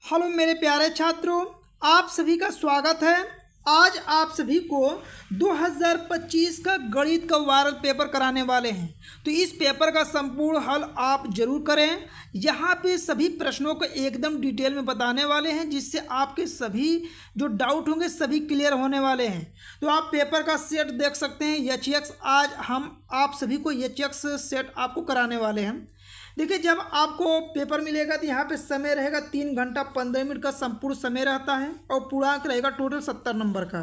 Hello मेरे प्यारे छात्रों, आप सभी का स्वागत है। आज आप सभी को 2025 का गणित का वायरल पेपर कराने वाले हैं। तो इस पेपर का संपूर्ण हल आप जरूर करें। यहाँ पे सभी प्रश्नों को एकदम डिटेल में बताने वाले हैं, जिससे आपके सभी जो डाउट होंगे सभी क्लियर होने वाले हैं। तो आप पेपर का सेट देख सकते हैं एचएक्स। आज हम आप सभी को एचएक्स सेट आपको कराने वाले हैं। देखिए, जब आपको पेपर मिलेगा तो यहाँ पे समय रहेगा 3 घंटा 15 मिनट का संपूर्ण समय रहता है और पूर्णांक रहेगा टोटल 70 नंबर का।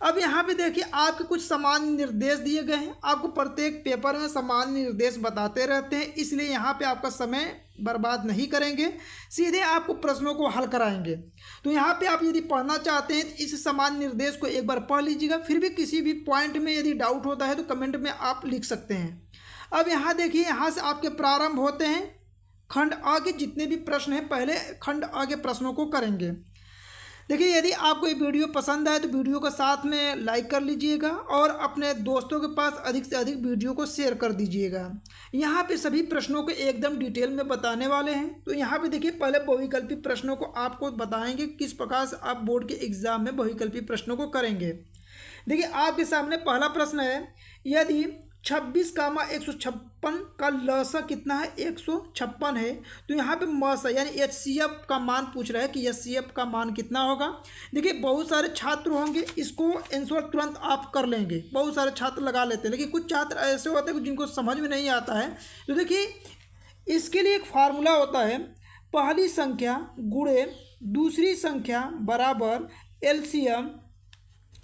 अब यहाँ पे देखिए, आपके कुछ सामान्य निर्देश दिए गए हैं। आपको प्रत्येक पेपर में सामान्य निर्देश बताते रहते हैं, इसलिए यहाँ पे आपका समय बर्बाद नहीं करेंगे, सीधे आपको प्रश्नों को हल कराएंगे। तो यहाँ पे आप यदि पढ़ना चाहते हैं तो इस सामान्य निर्देश को एक बार पढ़ लीजिएगा। फिर भी किसी भी पॉइंट में यदि डाउट होता है तो कमेंट में आप लिख सकते हैं। अब यहाँ देखिए, यहाँ से आपके प्रारंभ होते हैं खंड अ के जितने भी प्रश्न हैं, पहले खंड अ के प्रश्नों को करेंगे। देखिए, यदि आपको ये वीडियो पसंद आए तो वीडियो को साथ में लाइक कर लीजिएगा और अपने दोस्तों के पास अधिक से अधिक वीडियो को शेयर कर दीजिएगा। यहाँ पे सभी प्रश्नों को एकदम डिटेल में बताने वाले हैं। तो यहाँ पे देखिए, पहले बहुविकल्पी प्रश्नों को आपको बताएंगे किस प्रकार से आप बोर्ड के एग्जाम में बहुविकल्पी प्रश्नों को करेंगे। देखिए, आपके सामने पहला प्रश्न है, यदि 26,156 का लसा कितना है, 156 है। तो यहाँ पे मसा यानी एचसीएफ का मान पूछ रहा है कि एचसीएफ का मान कितना होगा। देखिए, बहुत सारे छात्र होंगे, इसको आंसर तुरंत आप कर लेंगे, बहुत सारे छात्र लगा लेते हैं, लेकिन कुछ छात्र ऐसे होते हैं जिनको समझ में नहीं आता है। तो देखिए, इसके लिए एक फार्मूला होता है, पहली संख्या गुणे दूसरी संख्या बराबर एलसीएम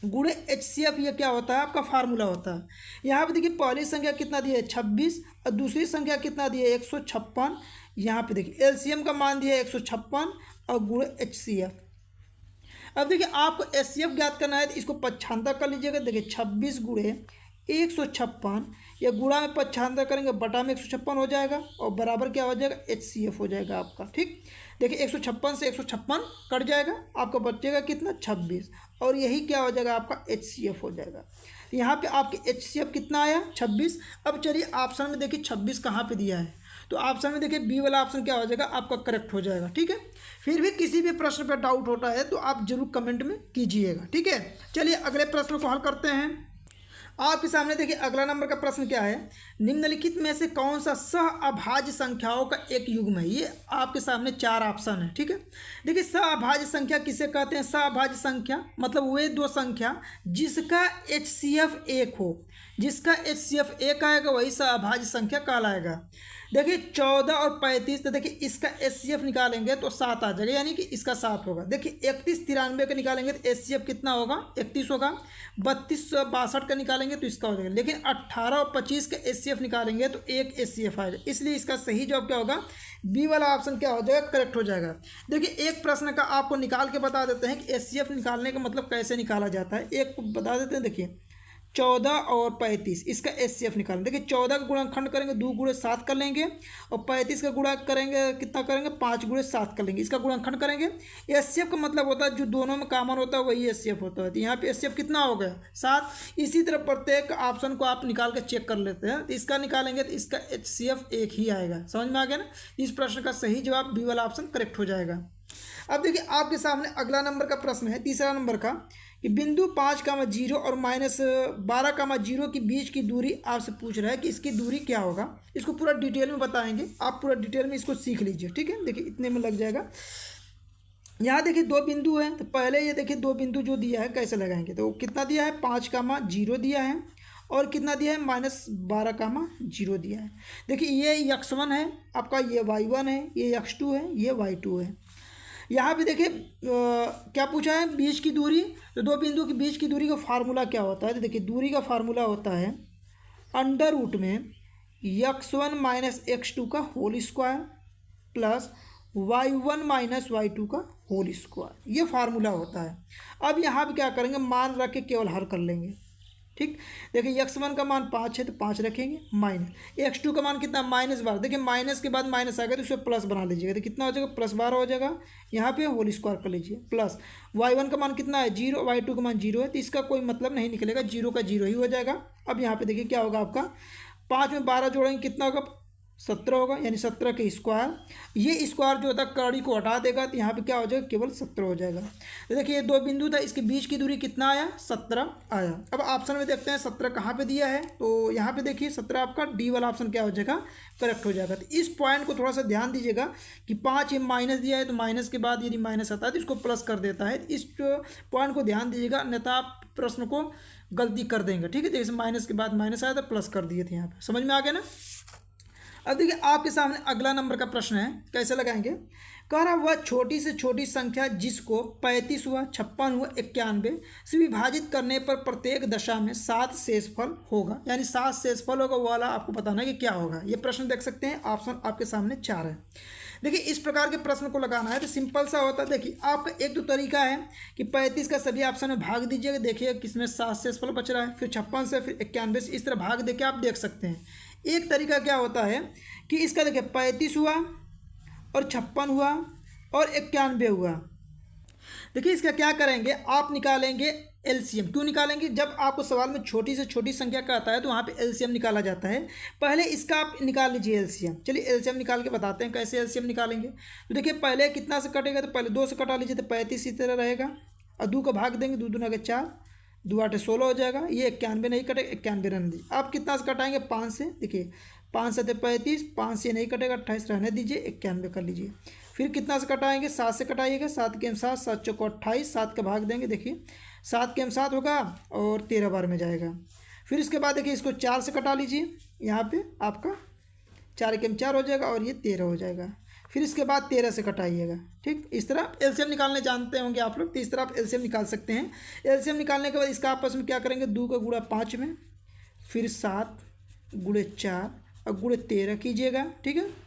गुणे एचसीएफ। ये क्या होता है, आपका फार्मूला होता है। यहाँ पे देखिए, पहली संख्या कितना दिया है 26 और दूसरी संख्या कितना दिया है 156। यहाँ पे देखिए, एलसीएम का मान दिया है 156 और गुणे एचसीएफ। अब देखिए, आपको एचसीएफ ज्ञात करना है तो इसको पक्षांतर कर लीजिएगा। देखिए, 26 गुणे 156, या गुणा में पक्षांतर करेंगे बटा में 156 हो जाएगा और बराबर क्या हो जाएगा, एचसीएफ हो जाएगा आपका। ठीक, देखिए 156 से 156 कट जाएगा, आपका बचेगा कितना 26, और यही क्या हो जाएगा आपका एचसीएफ हो जाएगा। तो यहाँ पे आपके एचसीएफ कितना आया 26। अब चलिए ऑप्शन में देखिए 26 कहाँ पे दिया है, तो ऑप्शन में देखिए बी वाला ऑप्शन क्या हो जाएगा आपका करेक्ट हो जाएगा। ठीक है, फिर भी किसी भी प्रश्न पर डाउट होता है तो आप जरूर कमेंट में कीजिएगा। ठीक है, चलिए अगले प्रश्न को हल करते हैं। आपके सामने देखिए, अगला नंबर का प्रश्न क्या है, निम्नलिखित में से कौन सा सह अभाज्य संख्याओं का एक युग्म है। ये आपके सामने 4 ऑप्शन है। ठीक है, देखिए, सह अभाज्य संख्या किसे कहते हैं। सह अभाज्य संख्या मतलब वे दो संख्या जिसका एचसीएफ 1 हो, जिसका एचसीएफ 1 आएगा वही सह अभाज्य संख्या कहलाएगा। देखिए, 14 और 35, तो देखिए इसका एचसीएफ निकालेंगे तो 7 आ जाएगा, यानी कि इसका 7 होगा। देखिए, 31 93 का निकालेंगे तो एचसीएफ कितना होगा 31 होगा। 32 62 का निकालेंगे तो इसका हो जाएगा। लेकिन 18 और 25 का एचसीएफ निकालेंगे तो एक एचसीएफ आएगा, इसलिए इसका सही जवाब क्या होगा, बी वाला ऑप्शन क्या हो जाएगा, करेक्ट हो जाएगा। देखिए, एक प्रश्न का आपको निकाल के बता देते हैं कि एचसीएफ निकालने का मतलब कैसे निकाला जाता है। एक बता देते हैं, देखिए 14 और 35 इसका एचसीएफ निकालेंगे। देखिए, 14 का गुणनखंड करेंगे 2 गुणे 7 कर लेंगे, और 35 का गुणा करेंगे कितना करेंगे 5 गुणे 7 कर लेंगे, इसका गुणनखंड करेंगे। एचसीएफ का मतलब होता है जो दोनों में कॉमन होता है वही एचसीएफ होता है। तो यहाँ पे एचसीएफ कितना हो गया 7। इसी तरह प्रत्येक ऑप्शन को आप निकाल के चेक कर लेते हैं, तो इसका निकालेंगे तो इसका एचसीएफ 1 ही आएगा। समझ में आ गया ना। इस प्रश्न का सही जवाब बी वाला ऑप्शन करेक्ट हो जाएगा। अब देखिए, आपके सामने अगला नंबर का प्रश्न है, तीसरा नंबर का, कि बिंदु 5,0 और -12,0 के बीच की दूरी आपसे पूछ रहा है कि इसकी दूरी क्या होगा। इसको पूरा डिटेल में बताएंगे, आप पूरा डिटेल में इसको सीख लीजिए। ठीक है, देखिए इतने में लग जाएगा। यहाँ देखिए 2 बिंदु हैं, तो पहले ये देखिए 2 बिंदु जो दिया है कैसे लगाएंगे। तो कितना दिया है 5,0 दिया है, और कितना दिया है -12,0 दिया है। देखिए, ये x1 है आपका, ये y1 है, ये x2 है, ये y2 है। यहाँ पे देखिए क्या पूछा है, बीच की दूरी। तो 2 बिंदु के बीच की दूरी का फार्मूला क्या होता है, तो देखिए दूरी का फार्मूला होता है √ में x1 - x2 का whole square plus y1 - y2 का होल स्क्वायर, ये फार्मूला होता है। अब यहाँ पे क्या करेंगे, मान रख के केवल हल कर लेंगे। ठीक, देखिए x1 का मान 5 है तो 5 रखेंगे, माइनस x2 का मान कितना -12। देखिए, माइनस के बाद माइनस आ गया तो उसको प्लस बना लीजिएगा, तो कितना हो जाएगा +12 हो जाएगा। यहाँ पे होल स्क्वायर कर लीजिए, प्लस y1 का मान कितना है 0, y2 का मान 0 है, तो इसका कोई मतलब नहीं निकलेगा, 0 का 0 ही हो जाएगा। अब यहाँ पे देखिए क्या होगा आपका, 5 में 12 जोड़ेंगे कितना होगा 17 होगा, यानी 17 के स्क्वायर। ये स्क्वायर जो होता है कड़ी को हटा देगा तो यहाँ पे क्या हो जाएगा, केवल 17 हो जाएगा। तो देखिए ये दो बिंदु था, इसके बीच की दूरी कितना आया, 17 आया। अब ऑप्शन में देखते हैं 17 कहाँ पे दिया है, तो यहाँ पे देखिए 17 आपका डी वाला ऑप्शन क्या हो जाएगा, करेक्ट हो जाएगा। तो इस पॉइंट को थोड़ा सा ध्यान दीजिएगा कि 5 ये माइनस दिया है, तो माइनस के बाद यदि माइनस आता है तो इसको प्लस कर देता है। इस पॉइंट को ध्यान दीजिएगा, अन्यथा आप प्रश्न को गलती कर देंगे। ठीक है, जैसे माइनस के बाद माइनस आया तो प्लस कर दिए थे, यहाँ पे समझ में आ गया ना। अब देखिए आपके सामने अगला नंबर का प्रश्न है, कैसे लगाएंगे। कह रहा वह छोटी से छोटी संख्या जिसको 35 हुआ, 56 हुआ, 91 से विभाजित करने पर प्रत्येक दशा में 7 शेषफल होगा, यानी 7 शेषफल होगा, वो वाला आपको बताना है कि क्या होगा। ये प्रश्न देख सकते हैं, ऑप्शन आपके सामने 4 है। देखिए इस प्रकार के प्रश्न को लगाना है तो सिंपल सा होता है। देखिए आपका एक तो तरीका है कि 35 का सभी ऑप्शन में भाग दीजिएगा, देखिए किसमें 7 शेषफल बच रहा है, फिर 56 से, फिर 91 से, इस तरह भाग देके आप देख सकते हैं। एक तरीका क्या होता है कि इसका देखिए 35 हुआ और 56 हुआ और 91 हुआ। देखिए इसका क्या करेंगे, आप निकालेंगे एलसीएम। क्यों निकालेंगे, जब आपको सवाल में छोटी से छोटी संख्या का आता है तो वहाँ पे एलसीएम निकाला जाता है। पहले इसका आप निकाल लीजिए एलसीएम। चलिए एलसीएम निकाल के बताते हैं कैसे एलसीएम निकालेंगे। तो देखिए पहले कितना से कटेगा, तो पहले 2 से कटा लीजिए तो 35 इस तरह रहेगा, और 2 का भाग देंगे, 2 दूना के 4, 2 8 16 हो जाएगा। ये 91 नहीं कटेगा, 91 रहने दीजिए। आप कितना से कटाएंगे, 5 से। देखिए 5 से 35, 5 से नहीं कटेगा, 28 रहने दीजिए, 91 कर लीजिए। फिर कितना से कटाएंगे, 7 से कटाइएगा, 7 के 7, 7 चौको 28, 7 का भाग देंगे, देखिए 7 के 7 होगा और 13 बार में जाएगा। फिर इसके बाद देखिए इसको 4 से कटा लीजिए, यहाँ पे आपका 4 के 4 हो जाएगा और ये 13 हो जाएगा। फिर इसके बाद 13 से कटाइएगा। ठीक, इस तरह एलसीएम निकालने जानते होंगे आप लोग, तो इस तरह आप एलसीएम निकाल सकते हैं। एलसीएम निकालने के बाद इसका आपस में क्या करेंगे, 2 का गुणा 5 में, फिर 7 गुणे 4 और गुणे 13 कीजिएगा। ठीक है,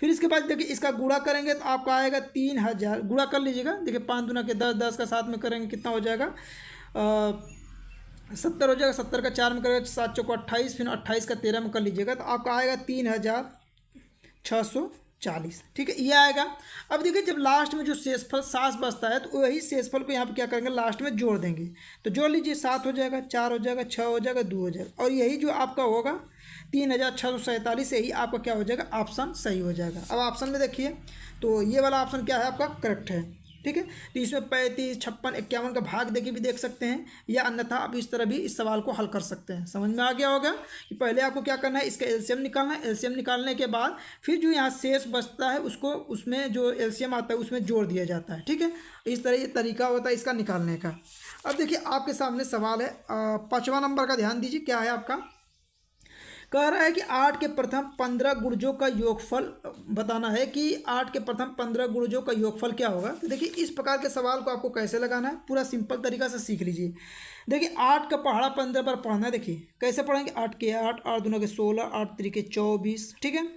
फिर इसके बाद देखिए इसका गुणा करेंगे तो आपका आएगा 3000। गुणा कर लीजिएगा, देखिए 5 दूना के 10, 10 का 7 में करेंगे कितना हो जाएगा, 70 हो जाएगा। 70 का 4 में करेंगे 7 चौको 28, फिर 28 का 13 में कर लीजिएगा तो आपका आएगा 3640। ठीक है, ये आएगा। अब देखिए जब लास्ट में जो शेषफल 7 बचता है तो वही शेषफल को यहाँ पे क्या करेंगे, लास्ट में जोड़ देंगे। तो जोड़ लीजिए, 7 हो जाएगा, 4 हो जाएगा, 6 हो जाएगा, 2 हो जाएगा, और यही जो आपका होगा 3647, से ही आपका क्या हो जाएगा, ऑप्शन सही हो जाएगा। अब ऑप्शन में देखिए तो ये वाला ऑप्शन क्या है आपका, करेक्ट है। ठीक है, तो इसमें 35, 56, 51 का भाग देके भी देख सकते हैं, या अन्यथा आप इस तरह भी इस सवाल को हल कर सकते हैं। समझ में आ गया होगा कि पहले आपको क्या करना है, इसका एलसीएम निकालना है। एलसीएम निकालने के बाद फिर जो यहाँ शेष बचता है उसको, उसमें जो एलसीएम आता है उसमें जोड़ दिया जाता है। ठीक है, इस तरह ये तरीका होता है इसका निकालने का। अब देखिए आपके सामने सवाल है 5वां नंबर का, ध्यान दीजिए क्या है आपका। कह रहा है कि 8 के प्रथम 15 गुणजों का योगफल बताना है कि 8 के प्रथम 15 गुणजों का योगफल क्या होगा। तो देखिए इस प्रकार के सवाल को आपको कैसे लगाना है, पूरा सिंपल तरीका से सीख लीजिए। देखिए 8 का पहाड़ा 15 पर पढ़ना है। देखिए कैसे पढ़ेंगे, 8 के 8, 8 दूना के 16, 8 त्रिके 24। ठीक है,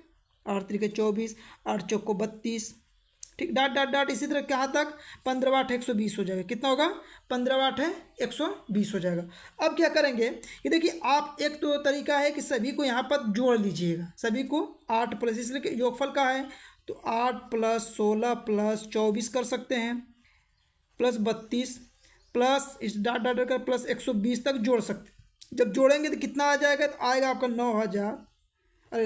8 त्रिके 24, 8 चौको 32। ठीक, डाट डाट डाट, इसी तरह कहाँ तक, 15 वाट 120 हो जाएगा। कितना होगा, 15 वाट है 120 हो जाएगा। अब क्या करेंगे कि देखिए आप, एक तो तरीका है कि सभी को यहाँ पर जोड़ लीजिएगा, सभी को 8 प्लस, इसलिए योगफल का है तो 8 प्लस 16 प्लस 24 कर सकते हैं, प्लस 32 प्लस इस डाट डाट कर प्लस 120 तक जोड़ सकते हैं। जब जोड़ेंगे तो कितना आ जाएगा, तो आएगा आपका 960 आ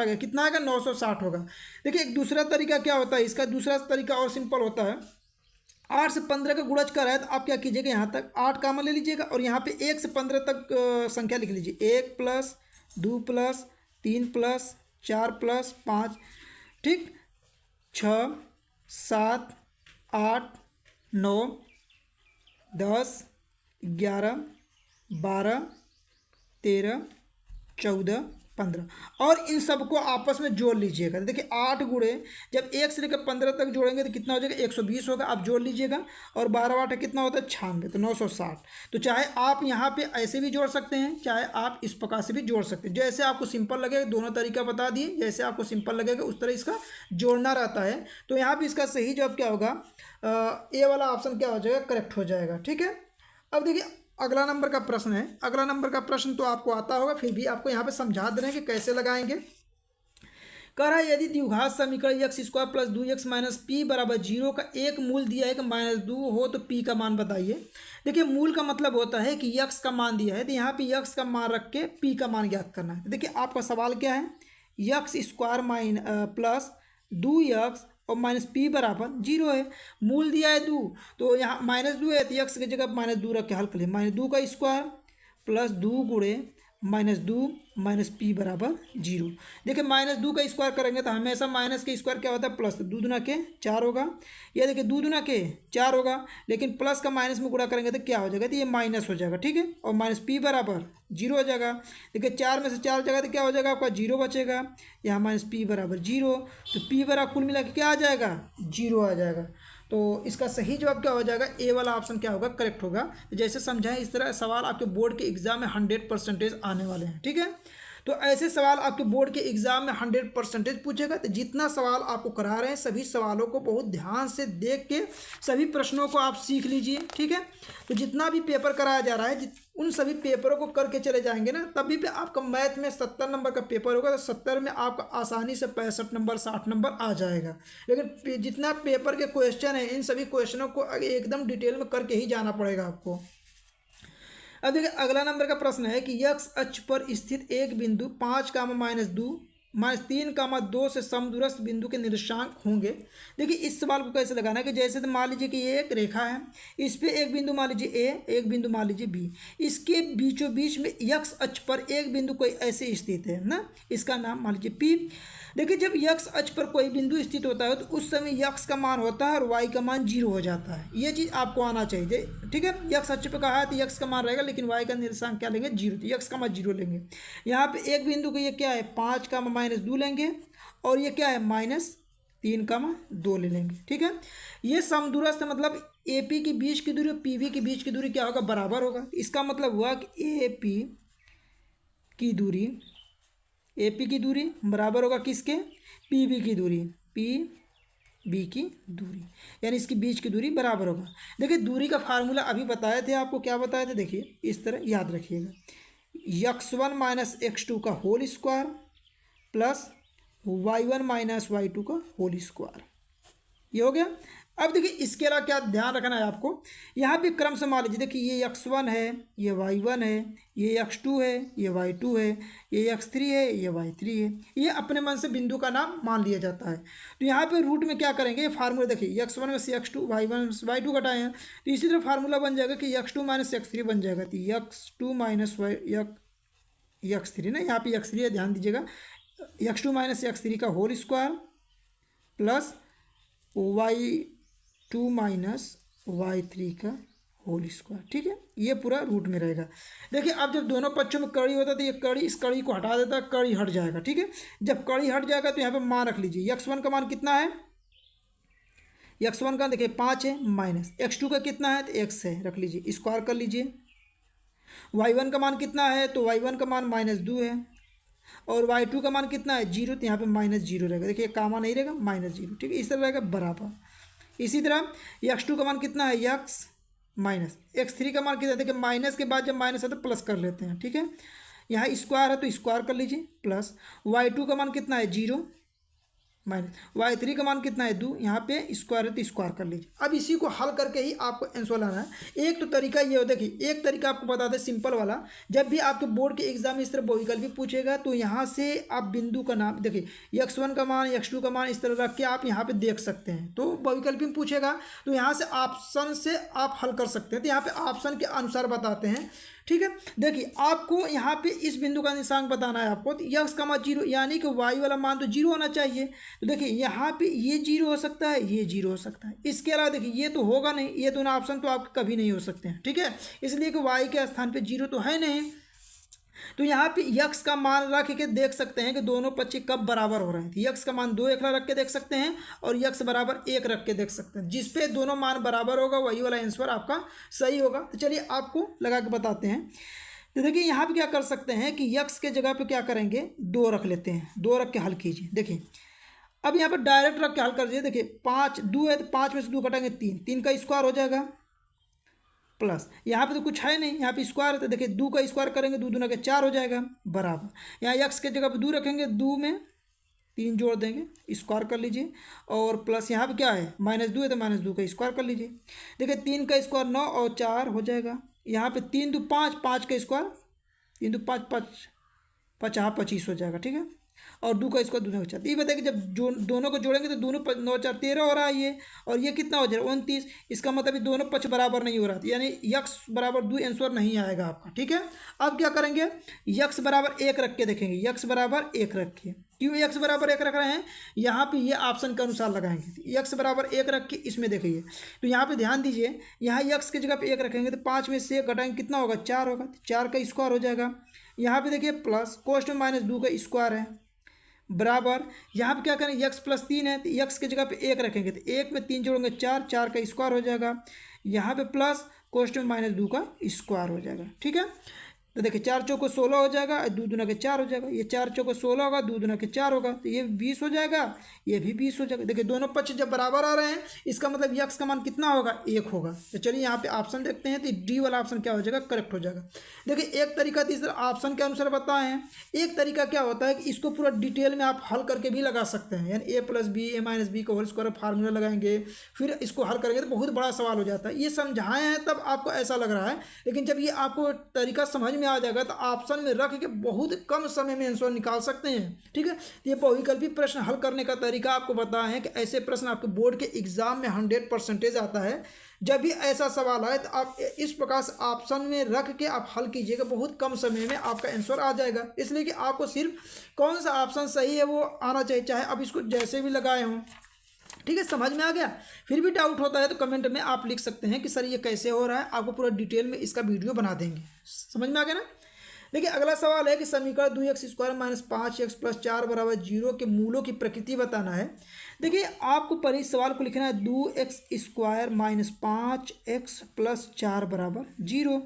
गया। कितना आएगा, 960 होगा। देखिए एक दूसरा तरीका क्या होता है इसका, दूसरा तरीका और सिंपल होता है। 8 से 15 का गुणज कर रहा है तो आप क्या कीजिएगा, यहाँ तक 8 कामन ले लीजिएगा और यहाँ पे 1 से 15 तक संख्या लिख लीजिए। 1 प्लस 2 प्लस 3 प्लस 4 प्लस 5। ठीक, 6 7 8 9 10 11 12 13 14 15 और इन सबको आपस में जोड़ लीजिएगा। देखिए 8 गुणे जब 1 से लेकर 15 तक जोड़ेंगे तो कितना हो जाएगा, 120 होगा। आप जोड़ लीजिएगा, और 12 वाट कितना होता है, 96, तो 960। तो चाहे आप यहाँ पे ऐसे भी जोड़ सकते हैं, चाहे आप इस प्रकार से भी जोड़ सकते हैं, जैसे आपको सिंपल लगेगा। दोनों तरीका बता दिए, जैसे आपको सिंपल लगेगा उस तरह इसका जोड़ना रहता है। तो यहाँ पर इसका सही जवाब क्या होगा, ए वाला ऑप्शन क्या हो जाएगा, करेक्ट हो जाएगा। ठीक है, अब देखिए अगला नंबर का प्रश्न है। अगला नंबर का प्रश्न तो आपको आता होगा, फिर भी आपको यहाँ पे समझा दे रहे हैं कि कैसे लगाएंगे। कह रहा है यदि द्विघात समीकरण x square plus 2x minus P बराबर 0 का एक मूल दिया है कि -2 हो तो p का मान बताइए। देखिए मूल का मतलब होता है कि x का मान दिया है तो यहाँ पे x का मान रख के p का मान ज्ञात करना है। देखिए आपका सवाल क्या है, एक्स स्क्वायर प्लस 2x और माइनस पी बराबर 0 है। मूल दिया है 2 तो यहाँ -2 है तो x की जगह -2 रख के हल कर लिया। -2 का स्क्वायर प्लस 2 गुणे -2 माइनस पी बराबर 0। देखिए -2 का स्क्वायर करेंगे तो हमेशा माइनस के स्क्वायर क्या होता है प्लस, 2 दूना के 4 होगा। ये देखिए 2 दूना के 4 होगा, लेकिन प्लस का माइनस में गुणा करेंगे तो क्या हो जाएगा, तो ये माइनस हो जाएगा, ठीक है। और माइनस पी बराबर 0 हो जाएगा। देखिए 4 में से 4 जाएगा तो क्या हो जाएगा आपका 0 बचेगा। यहाँ माइनस पी बराबर 0 तो पी बराबर कुल मिला के क्या आ जाएगा 0 आ जाएगा। तो इसका सही जवाब क्या हो जाएगा, ए वाला ऑप्शन क्या होगा, करेक्ट होगा। तो जैसे समझाएं इस तरह सवाल आपके बोर्ड के एग्जाम में 100% आने वाले हैं, ठीक है। तो ऐसे सवाल आपके बोर्ड के एग्जाम में 100% पूछेगा। तो जितना सवाल आपको करा रहे हैं सभी सवालों को बहुत ध्यान से देख के सभी प्रश्नों को आप सीख लीजिए, ठीक है। तो जितना भी पेपर कराया जा रहा है उन सभी पेपरों को करके चले जाएंगे ना, तभी पे आपका मैथ में 70 नंबर का पेपर होगा तो 70 में आपका आसानी से 65 नंबर 60 नंबर आ जाएगा। लेकिन जितना पेपर के क्वेश्चन है इन सभी क्वेश्चनों को एकदम डिटेल में करके ही जाना पड़ेगा आपको। अब देखिए अगला नंबर का प्रश्न है कि x अक्ष पर स्थित एक बिंदु 5, -3, -2 से समदूरस्थ बिंदु के निर्देशांक होंगे। देखिए इस सवाल को कैसे लगाना है कि जैसे तो मान लीजिए कि ये एक रेखा है, इस पे एक बिंदु मान लीजिए ए, एक बिंदु मान लीजिए बी, इसके बीचों बीच में x अक्ष पर एक बिंदु कोई ऐसे स्थित है ना, इसका नाम मान लीजिए पी। देखिए जब x अक्ष पर कोई बिंदु स्थित होता है तो उस समय x का मान होता है और y का मान 0 हो जाता है। ये चीज़ आपको आना चाहिए, ठीक है। x अक्ष पर कहा है तो x का मान रहेगा, लेकिन y का निर्देशांक क्या लेंगे 0, तो x का मान 0 लेंगे। यहाँ पे एक बिंदु को ये क्या है 5, -2 लेंगे और ये क्या है -3, 2 ले लेंगे, ठीक है। ये समदूरस्थ मतलब AP के बीच की दूरी और PB के बीच की दूरी क्या होगा बराबर होगा। इसका मतलब हुआ कि AP की दूरी बराबर होगा किसके, PB की दूरी, PB की दूरी, यानी इसके बीच की दूरी बराबर होगा। देखिए दूरी का फार्मूला अभी बताए थे आपको, क्या बताए थे देखिए इस तरह याद रखिएगा, x1 - x2 का whole square plus y1 - y2 का होल स्क्वायर, ये हो गया। अब देखिए इसके अलावा क्या ध्यान रखना है आपको, यहाँ पे क्रम से मान लीजिए देखिए ये x1 है, ये y1 है, ये x2 है, ये y2 है, ये x3 है, ये y3 है, ये अपने मन से बिंदु का नाम मान लिया जाता है। तो यहाँ पे रूट में क्या करेंगे, फार्मूला देखिए x1 में से x2, y1 में से y2 घटाए हैं तो इसी तरह फार्मूला बन जाएगा कि x2 - x3 बन जाएगा, तो x2 - x3 ना, यहाँ पे x3 है ध्यान दीजिएगा, x2 - x3 का whole square plus y2 - y3 का होल स्क्वायर, ठीक है। ये पूरा रूट में रहेगा। देखिए अब जब दोनों पक्षों में कड़ी होता है तो ये कड़ी इस कड़ी को हटा देता है, कड़ी हट जाएगा, ठीक है। जब कड़ी हट जाएगा तो यहाँ पे मान रख लीजिए, x1 का मान कितना है, x1 का देखिए 5 है, माइनस x2 का कितना है तो x है, रख लीजिए, स्क्वायर कर लीजिए। y1 का मान कितना है तो y1 का मान -2 है और y2 का मान कितना है 0, तो यहाँ पे -0 रहेगा। देखिए कामा नहीं रहेगा, -0, ठीक है, इस तरह रहेगा बराबर। इसी तरह x2 का मान कितना है x माइनस x3 का मान कितना है, देखिए माइनस के बाद जब माइनस है तो प्लस कर लेते हैं, ठीक है। यहाँ स्क्वायर है तो स्क्वायर कर लीजिए प्लस y2 का मान कितना है 0 माइनस y3 का मान कितना है 2, यहाँ पे स्क्वायर है तो स्क्वायर कर लीजिए। अब इसी को हल करके ही आपको आंसर लाना है। एक तो तरीका ये हो, देखिए एक तरीका आपको बता दें सिंपल वाला, जब भी आपके बोर्ड के एग्जाम में इस तरह बहुविकल्पी पूछेगा तो यहाँ से आप बिंदु का नाम देखिए x1 का मान x2 का मान इस तरह रख के आप यहाँ पे देख सकते हैं। तो बहुविकल्पी में पूछेगा तो यहाँ से ऑप्शन से आप हल कर सकते हैं, तो यहाँ पे ऑप्शन के अनुसार बताते हैं, ठीक है। देखिए आपको यहाँ पे इस बिंदु का निशांक बताना है आपको, तो x का मान 0 यानी कि y वाला मान तो 0 होना चाहिए। तो देखिए यहाँ पे ये 0 हो सकता है, ये 0 हो सकता है, इसके अलावा देखिए ये तो होगा नहीं, ये दोनों ऑप्शन तो आपके कभी नहीं हो सकते हैं, ठीक है। इसलिए कि y के स्थान पे 0 तो है नहीं, तो यहाँ पे x का मान रख के देख सकते हैं कि दोनों पक्ष कब बराबर हो रहे हैं। तो x का मान 2 एकला रख के देख सकते हैं और x बराबर 1 रख के देख सकते हैं, जिस पे दोनों मान बराबर होगा वही वाला आंसर आपका सही होगा। तो चलिए आपको लगा के बताते हैं। तो देखिए यहाँ पे क्या कर सकते हैं कि x के जगह पे क्या करेंगे 2 रख लेते हैं, 2 रख के हल कीजिए। देखिए अब यहाँ पर डायरेक्ट रख के हल कर दीजिए। देखिए 5 2 है तो 5 में से 2 कटाएंगे 3 का स्क्वायर हो जाएगा प्लस यहाँ पे तो कुछ है नहीं, यहाँ पे स्क्वायर है तो देखिए 2 का स्क्वायर करेंगे 2 दूना के 4 हो जाएगा बराबर। यहाँ x के जगह पे 2 रखेंगे, 2 में 3 जोड़ देंगे, स्क्वायर कर लीजिए, और प्लस यहाँ पे क्या है -2 है तो -2 का स्क्वायर कर लीजिए। देखिए 3 का स्क्वायर 9 और 4 हो जाएगा, यहाँ पे 3 2 5, 5 का स्क्वायर 3 2 5 5 50 25 हो जाएगा, ठीक है। और 2 का स्क्वायर 2 का 4। ये बताइए कि जब जो दोनों को जोड़ेंगे तो दोनों 9 4 13 हो रहा है ये, और ये कितना हो जाएगा 29। इसका मतलब ये दोनों पक्ष बराबर नहीं हो रहा, यानी यक्स बराबर 2 आंसर नहीं आएगा आपका, ठीक है। अब क्या करेंगे, यक्स बराबर 1 रख के देखेंगे, यक्स बराबर 1 रखिए। क्यों यक्स बराबर 1 रख रहे हैं, यहाँ पे ये ऑप्शन के अनुसार लगाएंगे। यक्स बराबर 1 रख के इसमें देखिए, तो यहाँ पे ध्यान दीजिए, यहाँ यक्स की जगह पे 1 रखेंगे तो 5 में से 1 घटाएंगे कितना होगा 4 होगा, 4 का स्क्वायर हो जाएगा। यहाँ पे देखिए प्लस कोष्ठ में -2 का स्क्वायर है, बराबर यहाँ पे क्या करें, यक्स प्लस 3 है तो यक्स की जगह पे 1 रखेंगे तो 1 में 3 जोड़ेंगे 4, 4 का स्क्वायर हो जाएगा। यहाँ पे प्लस कोष्ठ में -2 का स्क्वायर हो जाएगा, ठीक है। तो देखिए 4 चौको 16 हो जाएगा, 2 दूना के 4 हो जाएगा, ये 4 चौको 16 होगा, 2 दूना के 4 होगा, तो ये 20 हो जाएगा, ये भी 20 हो जाएगा। देखिए दोनों पक्ष जब बराबर आ रहे हैं, इसका मतलब यक्स का मान कितना होगा 1 होगा। तो चलिए यहाँ पे ऑप्शन देखते हैं, तो डी वाला ऑप्शन क्या हो जाएगा, करेक्ट हो जाएगा। देखिए एक तरीका तीसरा ऑप्शन के अनुसार बताए हैं, एक तरीका क्या होता है कि इसको पूरा डिटेल में आप हल करके भी लगा सकते हैं, यानी a + b a - b का होल स्क्वायर फार्मूला लगाएंगे, फिर इसको हल करेंगे तो बहुत बड़ा सवाल हो जाता है। ये समझाए हैं तब आपको ऐसा लग रहा है, लेकिन जब ये आपको तरीका समझ में आ जाएगा तो ऑप्शन में रख के बहुत कम समय में आंसर निकाल सकते हैं, ठीक है। ये बहुविकल्पी प्रश्न हल करने का तरीका आपको बताया है कि ऐसे प्रश्न आपके बोर्ड के एग्जाम में 100% आता है। जब भी ऐसा सवाल आए तो आप इस प्रकार से ऑप्शन में रख के आप हल कीजिएगा, बहुत कम समय में आपका आंसर आ जाएगा। इसलिए कि आपको सिर्फ कौन सा ऑप्शन सही है वो आना चाहिए, चाहे अब इसको जैसे भी लगाए हों, ठीक है। समझ में आ गया। फिर भी डाउट होता है तो कमेंट में आप लिख सकते हैं कि सर ये कैसे हो रहा है, आपको पूरा डिटेल में इसका वीडियो बना देंगे। समझ में आ गया ना। देखिए अगला सवाल है कि समीकरण 2x² - 5x + 4 = 0 के मूलों की प्रकृति बताना है। देखिए आपको पहले इस सवाल को लिखना है 2x² - 5x + 4 = 0।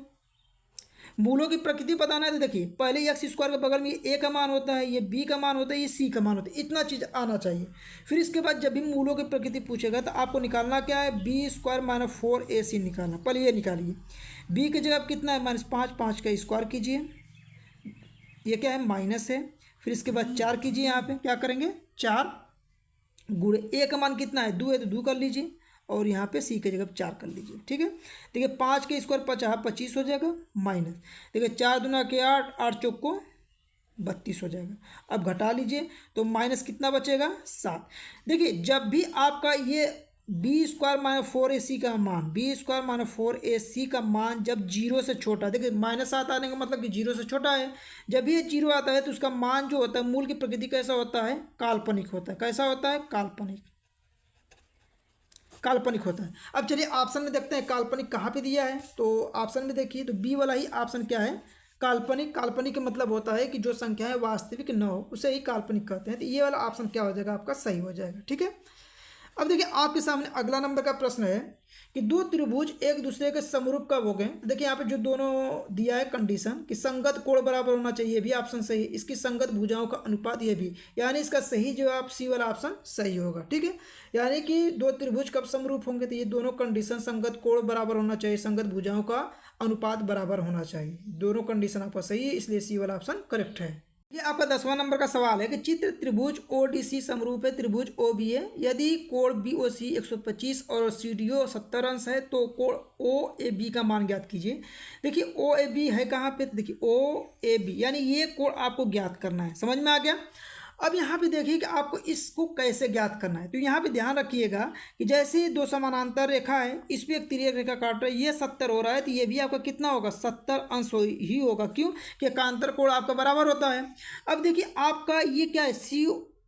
मूलों की प्रकृति बताना है तो देखिए पहले x² के बगल में ये a का मान होता है, ये b का मान होता है, ये c का मान होता है, इतना चीज़ आना चाहिए। फिर इसके बाद जब भी मूलों की प्रकृति पूछेगा तो आपको निकालना क्या है, b² - 4ac निकालना। पहले ये निकालिए, b की जगह कितना है -5, 5 का स्क्वायर कीजिए, ये क्या है माइनस है। फिर इसके बाद 4 कीजिए, यहाँ पे क्या करेंगे 4 गुणे a का मान कितना है 2 है तो 2 कर लीजिए, और यहाँ पे c की जगह 4 कर लीजिए, ठीक है। देखिए 5 के स्क्वायर 50 25 हो जाएगा, माइनस देखिए 4 दूना के 8, 8 चौक को 32 हो जाएगा। अब घटा लीजिए तो माइनस कितना बचेगा 7। देखिए जब भी आपका ये b² - 4ac का मान, b² - 4ac का मान जब 0 से छोटा, देखिए -7 आने का मतलब कि 0 से छोटा है। जब भी ये 0 आता है तो उसका मान जो होता है, मूल की प्रकृति कैसा होता है, काल्पनिक होता है। कैसा होता है, काल्पनिक, काल्पनिक होता है। अब चलिए ऑप्शन में देखते हैं काल्पनिक कहाँ पे दिया है, तो ऑप्शन में देखिए तो बी वाला ही ऑप्शन क्या है, काल्पनिक। काल्पनिक का मतलब होता है कि जो संख्या है वास्तविक न हो, उसे ही काल्पनिक कहते हैं। तो ये वाला ऑप्शन क्या हो जाएगा, आपका सही हो जाएगा, ठीक है। अब देखिए आपके सामने अगला नंबर का प्रश्न है कि दो त्रिभुज एक दूसरे के समरूप कब हो गए। देखिए यहाँ पे जो दोनों दिया है कंडीशन कि संगत कोण बराबर होना चाहिए, ये भी ऑप्शन सही है। इसकी संगत भुजाओं का अनुपात, ये भी, यानी इसका सही जवाब सी वाला ऑप्शन सही होगा, ठीक है। यानी कि दो त्रिभुज कब समरूप होंगे, तो ये दोनों कंडीशन, संगत कोण बराबर होना चाहिए, संगत भुजाओं का अनुपात बराबर होना चाहिए, दोनों कंडीशन आपका सही है, इसलिए सी वाला ऑप्शन करेक्ट है। ये आपका 10वां नंबर का सवाल है कि चित्र त्रिभुज ODC समरूप है त्रिभुज OBA, यदि कोण BOC 125 और CDO 70 अंश है तो कोण OAB का मान ज्ञात कीजिए। देखिए OAB है कहाँ पे, देखिए OAB यानी ये कोण आपको ज्ञात करना है। समझ में आ गया। अब यहाँ पे देखिए कि आपको इसको कैसे ज्ञात करना है, तो यहाँ पे ध्यान रखिएगा कि जैसे दो समानांतर रेखा है, इस पर एक तिर्यक रेखा काट रहा है, ये 70 हो रहा है तो ये भी आपका कितना होगा 70 अंश ही होगा। क्यों कि एकांतर कोण आपका बराबर होता है। अब देखिए आपका ये क्या है सी,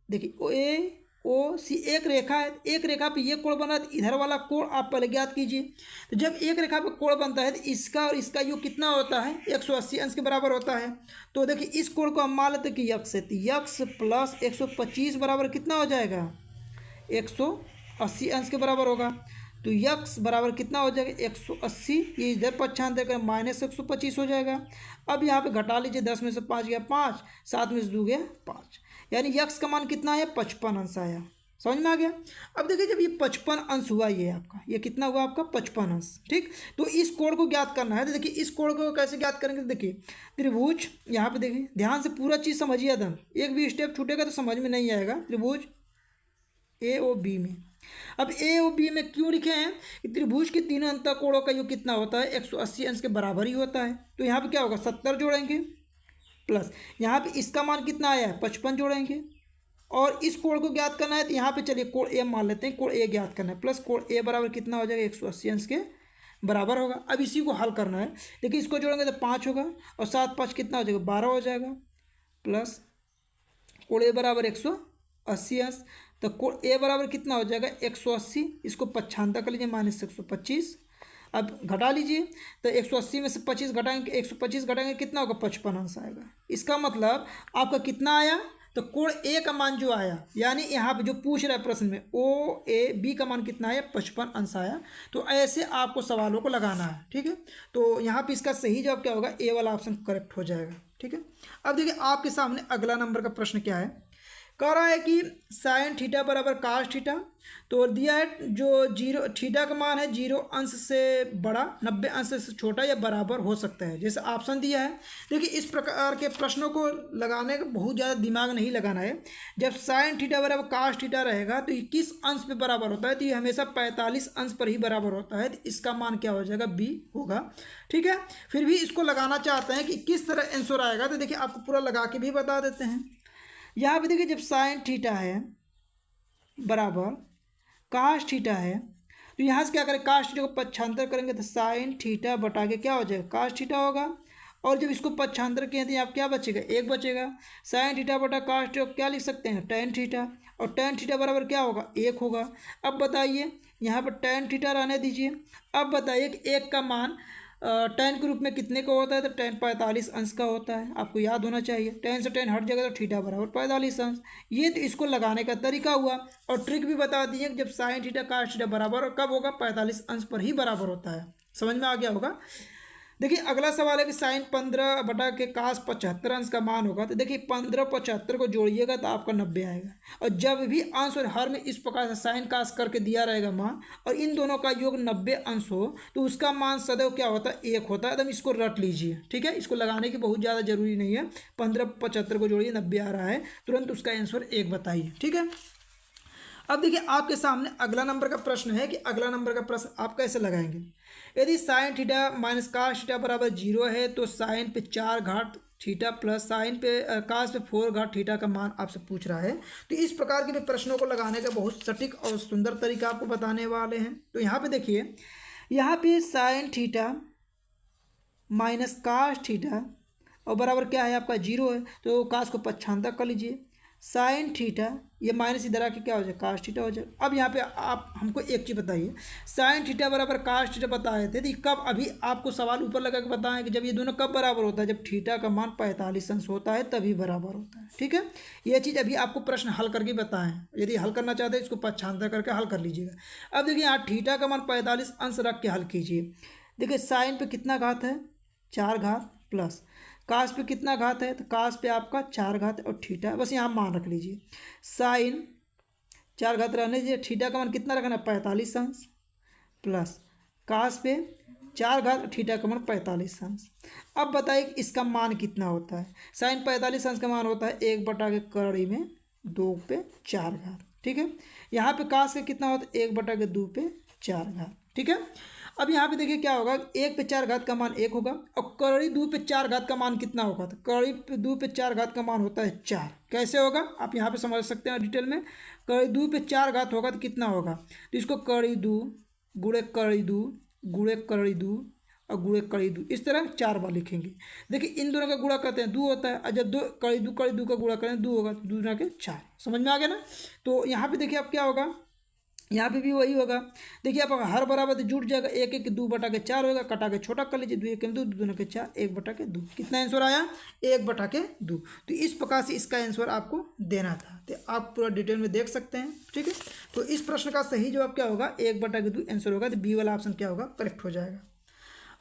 देखिए OC एक रेखा है, एक रेखा पे ये कोण बना तो इधर वाला कोण आप पहले ज्ञात कीजिए। तो जब एक रेखा पे कोण बनता है तो इसका और इसका योग कितना होता है 180 अंश के बराबर होता है। तो देखिए इस कोण को हम मान लेते हैं कि यक्स है, तो यक्स प्लस 125 बराबर कितना हो जाएगा 180 अंश के बराबर होगा। तो यक्स बराबर कितना हो जाएगा 180, ये इधर पक्षांतर कर -125 हो जाएगा। अब यहाँ पे घटा लीजिए, 10 में से 5 गया 5, 7 में से 2 गया 5, यानी यक्स का मान कितना है 55 अंश आया। समझ में आ गया। अब देखिए जब ये 55 अंश हुआ, ये आपका ये कितना हुआ आपका 55 अंश, ठीक। तो इस कोण को ज्ञात करना है। तो देखिए इस कोण को कैसे ज्ञात करेंगे, तो देखिए त्रिभुज, यहाँ पे देखिए ध्यान से पूरा चीज़ समझिए एकदम, एक भी स्टेप छूटेगा तो समझ में नहीं आएगा। त्रिभुज ए और बी में, अब ए और बी में क्यों लिखे हैं कि त्रिभुज के तीनों अंतःकोणों का योग कितना होता है 180 अंश के बराबर ही होता है। तो यहाँ पे क्या होगा 70 जोड़ेंगे प्लस यहाँ पे इसका मान कितना आया है 55 जोड़ेंगे, और इस कोण को ज्ञात करना है तो यहाँ पे चलिए कोण ए मान लेते हैं, कोण ए ज्ञात करना है, प्लस कोण ए बराबर कितना हो जाएगा 180 अंश के बराबर होगा। अब इसी को हल करना है, देखिए इसको जोड़ेंगे तो 5 होगा और 7 5 कितना हो जाएगा 12 हो जाएगा, प्लस कोण ए बराबर 180 अंश, तो कोण ए बराबर कितना हो जाएगा 180, इसको 95 कर लीजिए माइनस 125। अब घटा लीजिए तो 180 में से 25 घटाएंगे, 125 घटाएंगे कितना होगा 55 अंश आएगा। इसका मतलब आपका कितना आया, तो कोण ए का मान जो आया, यानी यहाँ पे जो पूछ रहा है प्रश्न में ओ ए बी का मान कितना आया 55 अंश आया। तो ऐसे आपको सवालों को लगाना है, ठीक है। तो यहाँ पे इसका सही जवाब क्या होगा, ए वाला ऑप्शन करेक्ट हो जाएगा, ठीक है। अब देखिए आपके सामने अगला नंबर का प्रश्न क्या है, कह रहा है कि साइन थीटा बराबर कास थीटा, तो दिया है जो 0 थीटा का मान है 0 अंश से बड़ा 90 अंश से छोटा या बराबर हो सकता है, जैसे ऑप्शन दिया है। देखिए इस प्रकार के प्रश्नों को लगाने का बहुत ज़्यादा दिमाग नहीं लगाना है। जब साइन थीटा बराबर कास थीटा रहेगा तो ये किस अंश पे बराबर होता है, तो ये हमेशा 45 अंश पर ही बराबर होता है, तो इसका मान क्या हो जाएगा बी होगा, ठीक है। फिर भी इसको लगाना चाहते हैं कि किस तरह आंसर आएगा, तो देखिए आपको पूरा लगा के भी बता देते हैं। यहाँ पे देखिए जब साइन थीटा है बराबर काश थीटा है, तो यहाँ से क्या करें काश थीटा को 95 करेंगे तो साइन थीटा बटा के क्या हो जाएगा काश थीटा होगा, और जब इसको 95 किए तो यहाँ क्या बचेगा 1 बचेगा। साइन थीटा बटा काश थीटा क्या लिख सकते हैं टेन थीटा, और टेन थीटा बराबर क्या होगा 1 होगा। अब बताइए यहाँ पर टेन थीटा रहने दीजिए। अब बताइए कि 1 का मान टेन के रूप में कितने का होता है, तो टेन 45 अंश का होता है, आपको याद होना चाहिए। टेन से टेन हट जाएगा तो थीटा बराबर 45 अंश। ये तो इसको लगाने का तरीका हुआ, और ट्रिक भी बता दी है कि जब साइन थीटा कास थीटा बराबर और कब होगा 45 अंश पर ही बराबर होता है। समझ में आ गया होगा। देखिए अगला सवाल है कि साइन 15 बटा के कास 75 अंश का मान होगा, तो देखिए 15 75 को जोड़िएगा तो आपका 90 आएगा। और जब भी अंश और हर में इस प्रकार से साइन कास करके दिया रहेगा मान, और इन दोनों का योग 90 अंश हो, तो उसका मान सदैव क्या होता है 1 होता है। एकदम इसको रट लीजिए, ठीक है। इसको लगाने की बहुत ज़्यादा जरूरी नहीं है। 15 75 को जोड़िए 90 आ रहा है, तुरंत उसका आंसर 1 बताइए, ठीक है। अब देखिए आपके सामने अगला नंबर का प्रश्न है कि अगला नंबर का प्रश्न आप कैसे लगाएंगे। यदि sine theta minus cos theta बराबर 0 है, तो साइन पे 4 घात थीटा प्लस साइन पे कास पे 4 घात थीटा का मान आपसे पूछ रहा है। तो इस प्रकार के भी प्रश्नों को लगाने का बहुत सटीक और सुंदर तरीका आपको बताने वाले हैं। तो यहाँ पे देखिए, यहाँ पे sine theta minus cos theta और बराबर क्या है आपका 0 है, तो कास को 95 कर लीजिए। साइन थीटा ये माइनस इधर आके क्या हो जाए कास थीटा हो जाए। अब यहाँ पे आप हमको एक चीज़ बताइए, साइन थीटा बराबर कास थीटा बताए थे, तो कब अभी आपको सवाल ऊपर लगा के बताएं कि जब ये दोनों कब बराबर होता है, जब थीटा का मान 45 अंश होता है तभी बराबर होता है, ठीक है। ये चीज़ अभी आपको प्रश्न हल करके बताएं। यदि हल करना चाहते हैं इसको 95 करके हल कर लीजिएगा। अब देखिए यहाँ थीटा का मान 45 अंश रख के हल कीजिए। देखिए साइन पे कितना घात है 4 घात प्लस कास पे कितना घात है, तो कास पे आपका 4 घात और थीटा बस यहाँ मान रख लीजिए। साइन 4 घात रहने दीजिए, थीटा का मान कितना रखना है 45 अंश प्लस कास पे 4 घात और थीटा का मान 45 अंश। अब बताइए कि इसका मान कितना होता है। साइन 45 अंश का मान होता है 1 बटा के कड़ी में 2 पे 4 घात, ठीक है। यहाँ पे कास का कितना होता है 1 बटा के 2 पे 4 घात, ठीक है। अब यहाँ पे देखिए क्या होगा 1 पे 4 घात का मान 1 होगा, और कड़ी 2 पे 4 घात का मान कितना होगा, तो कड़ी 2 पे 4 घात का मान होता है 4। कैसे होगा आप यहाँ पे समझ सकते हैं डिटेल में। कड़ी 2 पे 4 घात होगा तो कितना होगा, तो इसको कड़ी 2 गुणे कड़ी 2 गुणे कड़ी 2 और गुणे कड़ी 2 इस तरह 4 बार लिखेंगे। देखिए इन दोनों का गुणा करते हैं 2 होता है, और जब कड़ी 2 का गुणा करें 2 होगा, तो 2 गुना के 4। समझ में आ गया ना। तो यहाँ पे देखिए अब क्या होगा, यहाँ पे भी वही होगा। देखिए आप हर बराबर तो जुट जाएगा, 1 1 2 बटा के 4 होगा, कटा के छोटा कर लीजिए 2 1 2 2 2 के 4 1 बटा के 2। कितना आंसर आया 1 बटा के 2। तो इस प्रकार से इसका आंसर आपको देना था, तो आप पूरा डिटेल में देख सकते हैं, ठीक है। तो इस प्रश्न का सही जवाब क्या होगा 1 बटा के 2 आंसर होगा, तो बी वाला ऑप्शन क्या होगा करेक्ट हो जाएगा।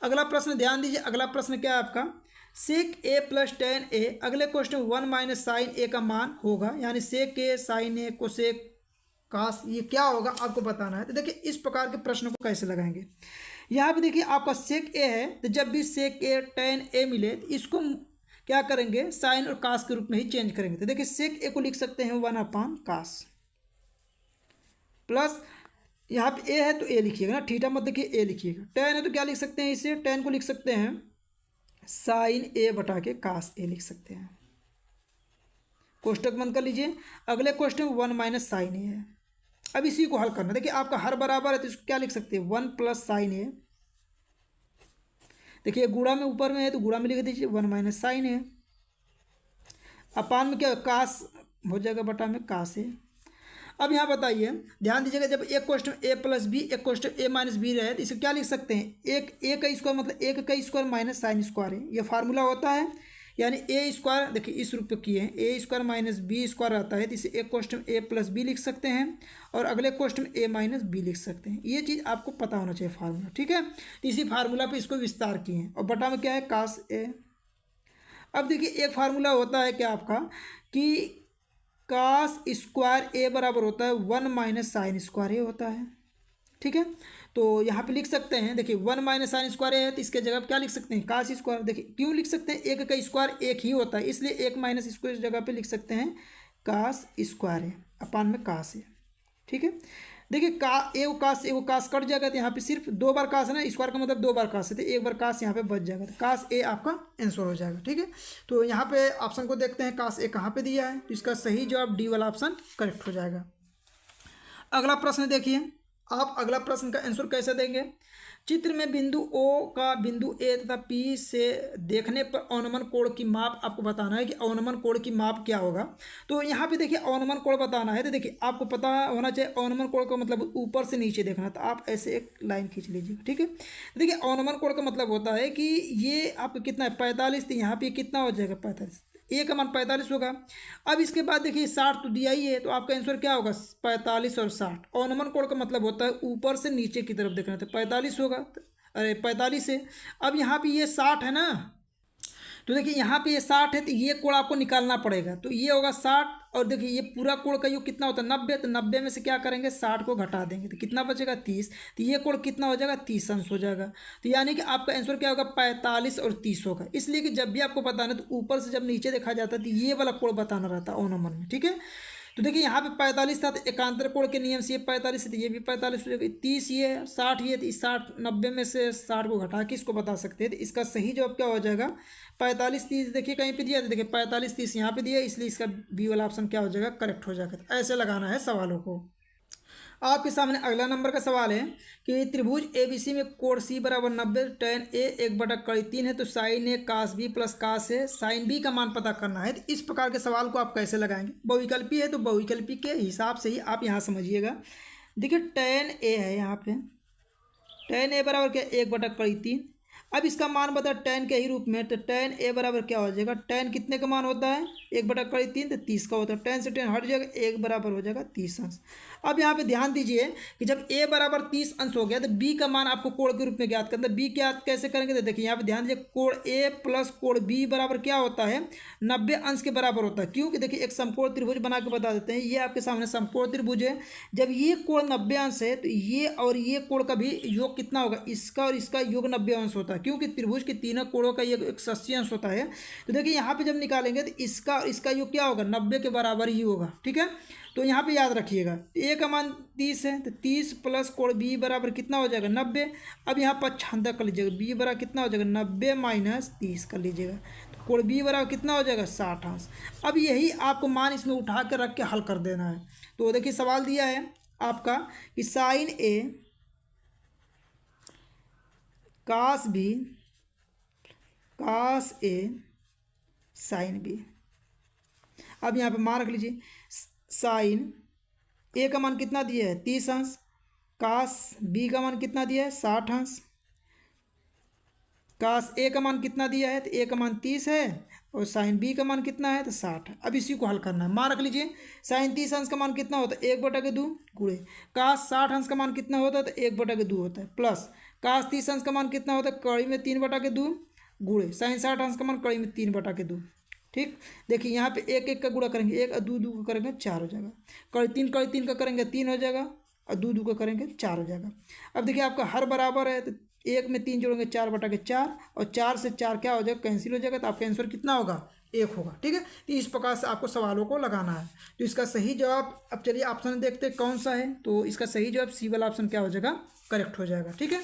अगला प्रश्न ध्यान दीजिए, अगला प्रश्न क्या है आपका सेक ए प्लस टेन ए। अगले क्वेश्चन 1 माइनस साइन ए का मान होगा, यानी सेक ए साइन ए कोसेक काश ये क्या होगा आपको बताना है। तो देखिए इस प्रकार के प्रश्नों को कैसे लगाएंगे। यहाँ पे देखिए आपका सेक ए है, तो जब भी सेक ए tan ए मिले तो इसको क्या करेंगे, साइन और कास के रूप में ही चेंज करेंगे। तो देखिए सेक ए को लिख सकते हैं 1/कास, प्लस यहाँ पे ए है तो ए लिखिएगा ना, थीटा मत देखिए ए लिखिएगा। tan है तो क्या लिख सकते हैं, इसे tan को लिख सकते हैं साइन ए बटा के कास ए लिख सकते हैं। कोष्टक बंद कर लीजिए। अगले क्वेश्चन में 1 - साइन ए है। अब इसी को हल करना। देखिए आपका हर बराबर है तो इसको क्या लिख सकते हैं 1 + साइन ए। देखिए गुणा में ऊपर में है तो गुणा में लिख दीजिए 1 - साइन ए। अपान में क्या कास हो जाएगा बटा में कास ए। अब यहाँ बताइए ध्यान दीजिएगा, जब एक क्वेश्चन a + b एक क्वेश्चन a - b रहे तो इसे क्या लिख सकते हैं, एक a का स्क्वायर मतलब 1 का स्क्वायर माइनस साइन स्क्वायर है, ये फार्मूला होता है। यानी ए स्क्वायर देखिए इस रूप में किए हैं, ए स्क्वायर माइनस बी स्क्वायर आता है, तो इसे एक क्वेश्चन a + b लिख सकते हैं और अगले क्वेश्चन a - b लिख सकते हैं। ये चीज़ आपको पता होना चाहिए फार्मूला, ठीक है। तो इसी फार्मूला पे इसको विस्तार किए हैं और बटा में क्या है कास ए। अब देखिए एक फार्मूला होता है क्या आपका कि कास स्क्वायर ए बराबर होता है 1 - साइन स्क्वायर ए होता है, ठीक है। तो यहाँ पे लिख सकते हैं देखिए 1 - साइन स्क्वायर ए है तो इसके जगह पे क्या लिख सकते हैं कास स्क्वायर। देखिए क्यों लिख सकते हैं, एक का स्क्वायर एक ही होता है, इसलिए 1 - इसको इस जगह पे लिख सकते हैं कास स्क्वायर है अपान में कास है, ठीक है। देखिए एगो कास कट जाएगा तो यहाँ पे सिर्फ 2 बार कास है ना, स्क्वायर का मतलब 2 बार कास है, तो 1 बार कास यहाँ पे बच जाएगा, तो कास ए आपका आंसर हो जाएगा, ठीक है। तो यहाँ पे ऑप्शन को देखते हैं कास ए कहाँ पे दिया है, तो इसका सही जवाब डी वाला ऑप्शन करेक्ट हो जाएगा। अगला प्रश्न देखिए, आप अगला प्रश्न का आंसर कैसे देंगे। चित्र में बिंदु O का बिंदु A तथा P से देखने पर अवनमन कोण की माप आपको बताना है कि अवनमन कोण की माप क्या होगा। तो यहाँ पे देखिए अवनमन कोण बताना है तो देखिए आपको पता होना चाहिए अवनमन कोण का मतलब ऊपर से नीचे देखना, तो आप ऐसे एक लाइन खींच लीजिए, ठीक है। देखिए अवनमन कोण का मतलब होता है कि ये आपका कितना है 45, तो यहाँ पे कितना हो जाएगा 45, ए का मान 45 होगा। अब इसके बाद देखिए 60 तो दिया ही है, तो आपका आंसर क्या होगा 45 और 60। अवनमन कोण का मतलब होता है ऊपर से नीचे की तरफ देखना, तो 45 होगा, अरे 45 है। अब यहाँ पे ये 60 है ना, तो देखिए यहाँ पे ये 60 है तो ये कोण आपको निकालना पड़ेगा, तो ये होगा 60 और देखिए ये पूरा कोण का योग कितना होता है 90, तो 90 में से क्या करेंगे 60 को घटा देंगे तो कितना बचेगा 30, तो ये कोण कितना हो जाएगा 30 अंश हो जाएगा। तो यानी कि आपका आंसर क्या होगा 45 और 30 होगा। इसलिए कि जब भी आपको बताना तो ऊपर से जब नीचे देखा जाता है तो ये वाला कोण बताना रहता है अवनमन में, ठीक है। तो देखिए यहाँ पे 45 था तो एकांतर कोण के नियम से ये 45 है तो ये भी 45 हो जाएगा, 30 ये 60 ये, तो 60 90 में से 60 को घटा के इसको बता सकते हैं। तो इसका सही जवाब क्या हो जाएगा 45 30, देखिए कहीं पे दिया तो देखिए 45 30 यहाँ पे दिया, इसलिए इसका बी वाला ऑप्शन क्या हो जाएगा करेक्ट हो जाएगा। तो ऐसे लगाना है सवालों को। आपके सामने अगला नंबर का सवाल है कि त्रिभुज ABC में कोण C बराबर 90, tan A 1/3 है, तो साइन ए कास B प्लस कास ए साइन B का मान पता करना है। तो इस प्रकार के सवाल को आप कैसे लगाएंगे, बहुविकल्पी है तो बहुविकल्पी के हिसाब से ही आप यहाँ समझिएगा। देखिए tan A है, यहाँ पे tan A बराबर क्या 1/3। अब इसका मान बता tan के ही रूप में, तो tan A बराबर क्या हो जाएगा, tan कितने का मान होता है 1/3 तो 30 का होता है, tan से tan हट जाएगा 1 बराबर हो जाएगा 30 अंश। अब यहाँ पे ध्यान दीजिए कि जब a बराबर 30 अंश हो गया तो b का मान आपको कोण के रूप में ज्ञात करना है। b ज्ञात कैसे करेंगे, तो देखिए यहाँ पे ध्यान दीजिए कोण a प्लस कोण b बराबर क्या होता है 90 अंश के बराबर होता है। क्योंकि देखिए एक समकोण त्रिभुज बना के बता देते हैं, ये आपके सामने समकोण त्रिभुज है। जब ये कोण 90 अंश है तो ये और ये कोण का भी योग कितना होगा, इसका और इसका योग 90 अंश होता है, क्योंकि त्रिभुज के तीनों कोणों का योग 180 अंश होता है। तो देखिए यहाँ पे जब निकालेंगे तो इसका और इसका योग क्या होगा 90 के बराबर ही होगा, ठीक है। तो यहाँ पे याद रखिएगा a का मान 30 है तो 30 प्लस कोण b बराबर कितना हो जाएगा 90। अब यहाँ पर छंदा कर लीजिएगा, b बराबर कितना हो जाएगा 90 माइनस 30 कर लीजिएगा, तो कोण b बराबर कितना हो जाएगा 60 अंश। अब यही आपको मान इसमें उठा के रख के हल कर देना है। तो देखिए सवाल दिया है आपका कि sine a cos b cos a sine b। अब यहाँ पे मान रख लीजिए साइन ए का मान कितना दिया है 30 अंश, कास बी का मान कितना दिया है 60 अंश, कास ए का मान कितना दिया है तो ए का मान 30 है और साइन बी का मान कितना है तो 60 है। अब इसी को हल करना है। मान रख लीजिए साइन 30 अंश का मान कितना होता है 1/2 गुणे, कास 60 अंश का मान कितना होता है तो 1/2 होता है, प्लस कास 30 अंश का मान कितना होता है कड़ी में 3/2 गुणे साइन 60 अंश का मान कड़ी में 3/2। ठीक, देखिए यहाँ पे एक एक का गुणा करेंगे, एक और दो दो का करेंगे 4 हो जाएगा, कड़ी तीन का करेंगे 3 हो जाएगा, और दो दो का करेंगे 4 हो जाएगा। अब देखिए आपका हर बराबर है तो एक में 3 जोड़ेंगे 4/4, और 4 से 4 क्या हो जाएगा, कैंसिल हो जाएगा, तो आपका आंसर कितना होगा, 1 होगा। ठीक है, तो इस प्रकार से आपको सवालों को लगाना है। तो इसका सही जवाब, अब चलिए ऑप्शन देखते हैं कौन सा है। तो इसका सही जवाब सी वाला ऑप्शन क्या हो जाएगा, करेक्ट हो जाएगा। ठीक है,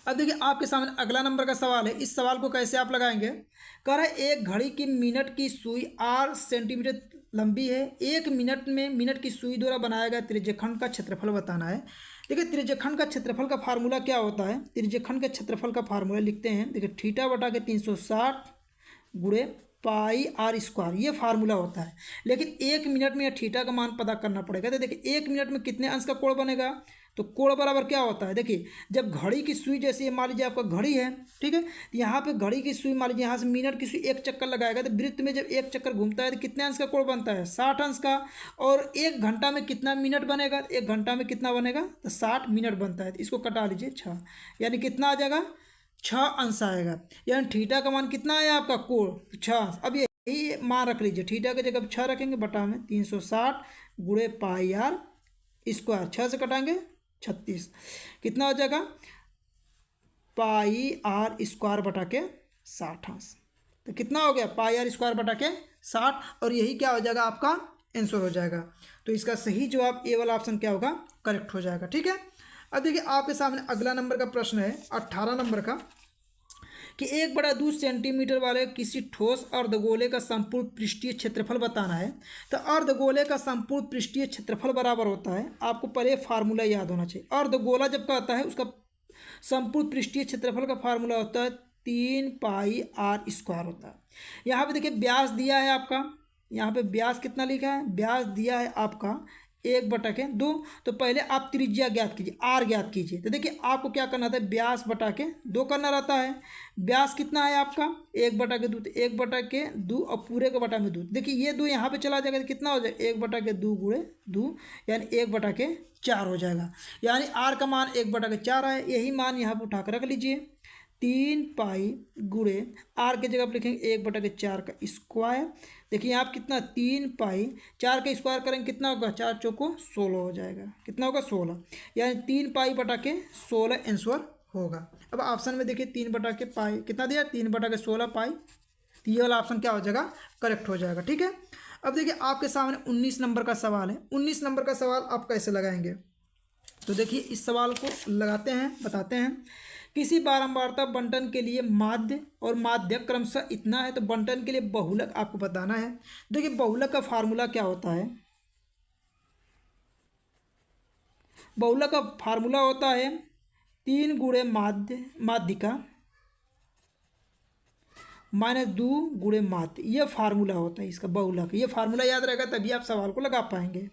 अब देखिए आपके सामने अगला नंबर का सवाल है। इस सवाल को कैसे आप लगाएंगे, कह रहा है एक घड़ी की मिनट की सुई 8 सेंटीमीटर लंबी है, 1 मिनट में मिनट की सुई द्वारा बनाया गया त्रिज्यखंड का क्षेत्रफल बताना है। देखिए त्रिज्यखंड का क्षेत्रफल का फार्मूला क्या होता है, त्रिज्यखंड के क्षेत्रफल का फार्मूला लिखते हैं, देखिए थीटा बटा के 360 गुणे पाई आर स्क्वायर, ये फार्मूला होता है। लेकिन 1 मिनट में यह थीटा का मान पता करना पड़ेगा। तो देखिए 1 मिनट में कितने अंश का कोण बनेगा, तो कोण बराबर क्या होता है, देखिए जब घड़ी की सुई, जैसे मान लीजिए आपका घड़ी है, ठीक है, तो यहाँ पे घड़ी की सुई मान लीजिए यहाँ से मिनट की सुई 1 चक्कर लगाएगा, तो वृत्त में जब 1 चक्कर घूमता है तो कितने अंश का कोण बनता है, 60 अंश का। और 1 घंटा में कितना मिनट बनेगा, 1 घंटा में कितना बनेगा, तो 60 मिनट बनता है। तो इसको कटा लीजिए 6, यानी कितना आ जाएगा, 6 अंश आएगा। यानी थीटा का मान कितना आया आपका, कोण 6। अब यही मान रख लीजिए, थीटा की जगह 6 रखेंगे, बटा में 360 गुणे पाई आर स्क्वायर, 6 से कटाएंगे 36, कितना हो जाएगा, पाई आर स्क्वायर बटा के 60 अंश। तो कितना हो गया, पाई आर स्क्वायर बटा के 60, और यही क्या हो जाएगा, आपका आंसर हो जाएगा। तो इसका सही जवाब ए वाला ऑप्शन क्या होगा, करेक्ट हो जाएगा। ठीक है, अब देखिए आपके सामने अगला नंबर का प्रश्न है 18 नंबर का, कि 1/2 सेंटीमीटर वाले किसी ठोस अर्धगोले का संपूर्ण पृष्ठीय क्षेत्रफल बताना है। तो अर्धगोले का संपूर्ण पृष्ठीय क्षेत्रफल बराबर होता है, आपको पहले फार्मूला याद होना चाहिए। अर्धगोला जब कहता है उसका संपूर्ण पृष्ठीय क्षेत्रफल का फार्मूला होता है 3 पाई आर स्क्वायर होता है। यहाँ पे देखिए व्यास दिया है आपका, यहाँ पे व्यास कितना लिखा है, व्यास दिया है आपका 1/2। तो पहले आप त्रिज्या ज्ञात कीजिए, आर ज्ञात कीजिए। तो देखिए आपको क्या करना था, व्यास बटा के 2 करना रहता है। व्यास कितना है आपका 1/2, तो 1/2 और पूरे के बटा में 2। देखिए ये 2 यहाँ पे चला जाएगा, तो कितना हो जाएगा, 1/2 गुणे 2, यानी 1/4 हो जाएगा। यानी आर का मान 1/4 है, यही मान यहाँ पर उठा कर रख लीजिए। 3 पाई गुणे आर के जगह पर लिखेंगे 1/4 का स्क्वायर। देखिए यहाँ आप कितना, 3 पाई 4 का स्क्वायर करेंगे कितना होगा, 4 चौको 16 हो जाएगा, कितना होगा 16, यानी 3 पाई बटा के 16 आंसर होगा। अब ऑप्शन में देखिए 3 बटा के पाई कितना दिया, 3 बटा के 16 पाई, तो ये वाला ऑप्शन क्या हो जाएगा, करेक्ट हो जाएगा। ठीक है, अब देखिए आपके सामने 19 नंबर का सवाल है। 19 नंबर का सवाल आप कैसे लगाएंगे, तो देखिए इस सवाल को लगाते हैं, बताते हैं। किसी बारंबारता बंटन के लिए माध्य और माध्यक क्रमशः इतना है, तो बंटन के लिए बहुलक आपको बताना है। देखिए बहुलक का फार्मूला क्या होता है, बहुलक का फार्मूला होता है 3 गुणे माध्यिका -2 गुणे माध्य, ये फार्मूला होता है इसका बहुलक। ये फार्मूला याद रहेगा तभी आप सवाल को लगा पाएंगे।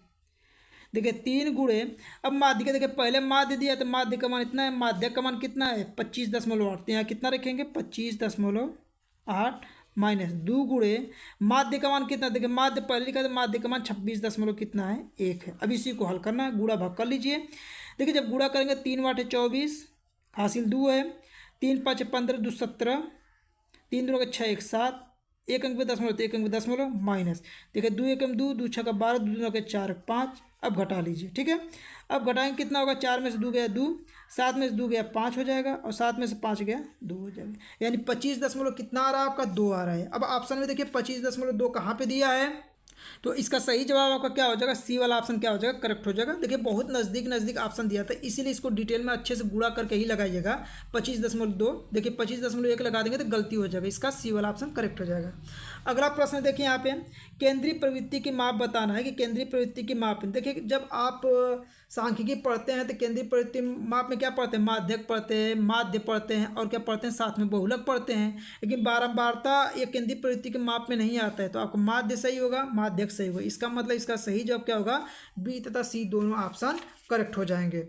देखिए 3 गुणे, अब माध्य का देखिए पहले माध्य दिया तो माध्य का मान इतना है, माध्य का मान कितना है 25.8, तो यहाँ कितना रखेंगे 25.8 माइनस 2 गुणे माध्य का मान कितना, देखिए माध्य पहले लिखा तो माध्य का मान 26 कितना है 1 है। अब इसी को हल करना है, गुणा भाग कर लीजिए। देखिए जब गुणा करेंगे 3 × 8 = 24, हासिल 2 है, 3 × 5 = 15, 2 × 17, 3 × 2 = 6, 1 7, 1 अंक पे दशमलव, तो 1 अंक पे दशमलव माइनस। देखिए 2 × 1 = 2, 2 × 6 = 12, 2 × 9 = 4, 5। अब घटा लीजिए। ठीक है, अब घटाएंगे कितना होगा, 4 में से 2 गया 2, 7 में से 2 गया 5 हो जाएगा, और 7 में से 5 गया 2 हो जाएगा, यानी 25 कितना आ रहा है आपका 2 आ रहा है। अब ऑप्शन में देखिए 25.2 कहाँ पे दिया है, तो इसका सही जवाब आपका क्या हो जाएगा, सी वाला ऑप्शन क्या हो जाएगा, करेक्ट हो जाएगा। देखिए बहुत नज़दीक ऑप्शन दिया था, इसीलिए इसको डिटेल में अच्छे से गुणा करके ही लगाइएगा। 25.2, देखिए 25.1 लगा देंगे तो गलती हो जाएगा, इसका सी वाला ऑप्शन करेक्ट हो जाएगा। अगला प्रश्न देखिए यहाँ पे, केंद्रीय प्रवृत्ति की माप बताना है कि केंद्रीय प्रवृत्ति की माप। देखिए जब आप सांख्यिकी पढ़ते हैं तो केंद्रीय प्रवृत्ति माप में क्या पढ़ते हैं, माध्यक पढ़ते हैं, माध्य पढ़ते हैं, और क्या पढ़ते हैं, साथ में बहुलक पढ़ते हैं। लेकिन बारंबारता ये केंद्रीय प्रवृत्ति के माप में नहीं आता है, तो आपको माध्य सही होगा, माध्यक सही होगा। इसका मतलब इसका सही जवाब क्या होगा, बी तथा सी दोनों ऑप्शन करेक्ट हो जाएंगे।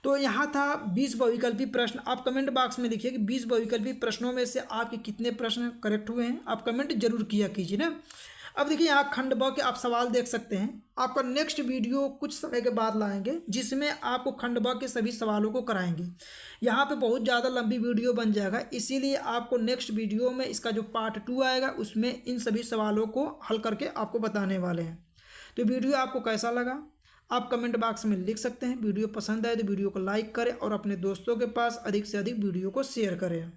तो यहाँ था 20 बहुविकल्पी प्रश्न। आप कमेंट बॉक्स में लिखिए कि 20 बहुविकल्पी प्रश्नों में से आपके कितने प्रश्न करेक्ट हुए हैं, आप कमेंट जरूर किया कीजिए ना। अब देखिए यहाँ खंड ब के आप सवाल देख सकते हैं। आपका नेक्स्ट वीडियो कुछ समय के बाद लाएंगे जिसमें आपको खंड ब के सभी सवालों को कराएंगे। यहाँ पे बहुत ज़्यादा लंबी वीडियो बन जाएगा, इसीलिए आपको नेक्स्ट वीडियो में इसका जो पार्ट 2 आएगा उसमें इन सभी सवालों को हल करके आपको बताने वाले हैं। तो वीडियो आपको कैसा लगा आप कमेंट बॉक्स में लिख सकते हैं। वीडियो पसंद आए तो वीडियो को लाइक करें और अपने दोस्तों के पास अधिक से अधिक वीडियो को शेयर करें।